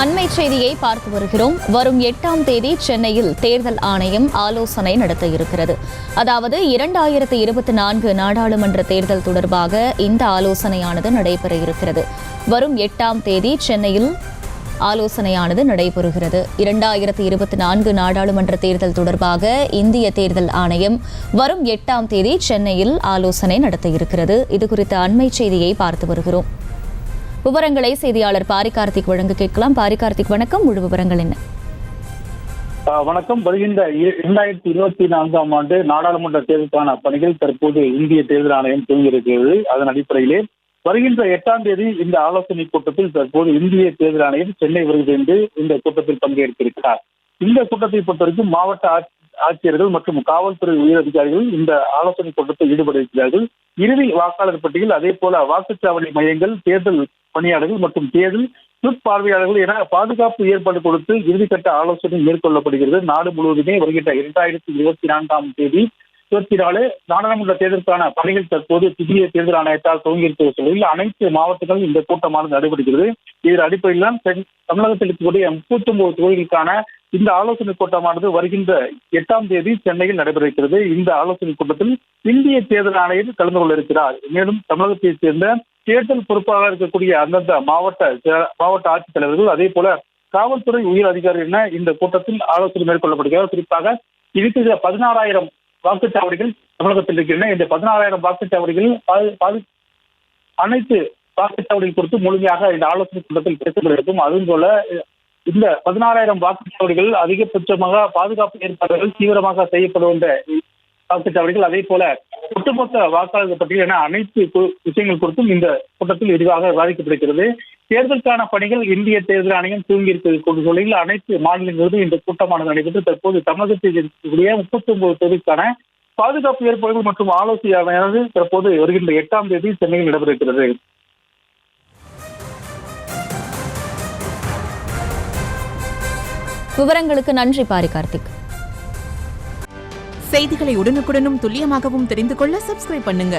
அண்மை செய்தியை பார்த்து வருகிறோம். வரும் 8ஆம் தேதி சென்னையில் தேர்தல் ஆணையம் ஆலோசனை நடத்த இருக்கிறது. அதாவது 2024 நாடாளுமன்ற தேர்தல் தொடர்பாக இந்த ஆலோசனையானது நடைபெற இருக்கிறது. வரும் 8ஆம் தேதி சென்னையில் ஆலோசனையானது நடைபெறுகிறது. 2024 நாடாளுமன்ற தேர்தல் தொடர்பாக இந்திய தேர்தல் ஆணையம் வரும் 8ஆம் தேதி சென்னையில் ஆலோசனை நடத்த இருக்கிறது. இதுகுறித்த அண்மை செய்தியை பார்த்து வருகிறோம். விவரங்களை செய்தியாளர் பாரிகார்த்திக் வழங்க கேட்கலாம். பாரிகார்த்திக், வணக்கம். முழு விவரங்கள் என்ன? வணக்கம். வருகின்ற 2024ஆம் ஆண்டு நாடாளுமன்ற தேர்தலுக்கான பணிகள் தற்போது இந்திய தேர்தல் ஆணையம் துவங்கியிருக்கிறது. அதன் அடிப்படையிலே வருகின்ற 8ஆம் தேதி இந்த ஆலோசனை கூட்டத்தில் தற்போது இந்திய தேர்தல் ஆணையம் சென்னை வருகிறது. இந்த கூட்டத்தில் பங்கேற்கிறார். இந்த கூட்டத்தை பொறுத்தவரைக்கும் மாவட்ட ஆட்சியர்கள் மற்றும் காவல்துறை உயர் அதிகாரிகள் இந்த ஆலோசனை கூட்டத்தில் ஈடுபட இருக்கிறார்கள். இறுதி வாக்காளர் பட்டியல், அதே போல வாக்குச்சாவடி மையங்கள், தேர்தல் பணியாளர்கள் மற்றும் தேர்தல் பார்வையாளர்கள் என பாதுகாப்பு ஏற்பாடு கொடுத்து இறுதிக்கட்ட ஆலோசனை மேற்கொள்ளப்படுகிறது. நாடு முழுவதுமே வருகின்ற 2024ஆம் தேதி 24 நாடாளுமன்ற தேர்தலுக்கான பணிகள் தற்போது புதிய தேர்தல் ஆணையத்தால் துவங்கியிருக்கிற சூழலில் அனைத்து மாவட்டங்களிலும் இந்த கூட்டமானது நடைபெறுகிறது. இதன் அடிப்படையில் தான் தமிழகத்தில் இருக்கக்கூடிய 39 தொகுதிகளுக்கான இந்த ஆலோசனை கூட்டமானது வருகின்ற 8ஆம் தேதி சென்னையில் நடைபெறுகிறது. இந்த ஆலோசனை கூட்டத்தில் இந்திய தேர்தல் ஆணையர் கலந்து கொள்ள இருக்கிறார். மேலும் தமிழகத்தைச் சேர்ந்த தேர்தல் பொறுப்பாக இருக்கக்கூடிய அந்தந்த மாவட்ட ஆட்சித்தலைவர்கள், அதே போல காவல்துறை உயர் அதிகாரிகள் என இந்த கூட்டத்தில் ஆலோசனை மேற்கொள்ளப்படுகிறது. குறிப்பாக இதுக்கு 16,000 வாக்குச்சாவடிகள் தமிழகத்தில் இருக்கின்றன. இந்த 16,000 வாக்குச்சாவடிகள் அனைத்து வாக்குச்சாவடிகள் குறித்து முழுமையாக இந்த ஆலோசனை கூட்டத்தில் பேசப்பட்டிருக்கும். அதுவும் போல இந்த 16,000 வாக்குச்சாவடிகள் அதிகபட்சமாக பாதுகாப்பு ஏற்பாடுகள் தீவிரமாக செய்யப்படுகின்ற வாக்குச்சாவடிகள், அதே போல ஒட்டுமொத்த வாக்காளர்கள் பற்றிய என அனைத்து விஷயங்கள் குறித்தும் இந்த கூட்டத்தில் விரிவாக விவாதிக்கப்படுகிறது. தேர்தலுக்கான பணிகள் இந்திய தேர்தல் ஆணையம் தூங்கியிருக்கிற சூழலில் அனைத்து மாநிலங்களிலும் இந்த கூட்டமானது நடைபெற்று தற்போது தமிழகத்தில் இருக்கக்கூடிய 39 தொகுதிக்கான பாதுகாப்பு ஏற்பாடுகள் மற்றும் ஆலோசனையானது தற்போது வருகின்ற 8ஆம் தேதி சென்னையில் நடைபெறுகிறது. விவரங்களுக்கு நன்றி பாரிகார்த்திக். செய்திகளை உடனுக்குடனும் துல்லியமாகவும் தெரிந்து கொள்ள சப்ஸ்கிரைப் பண்ணுங்க.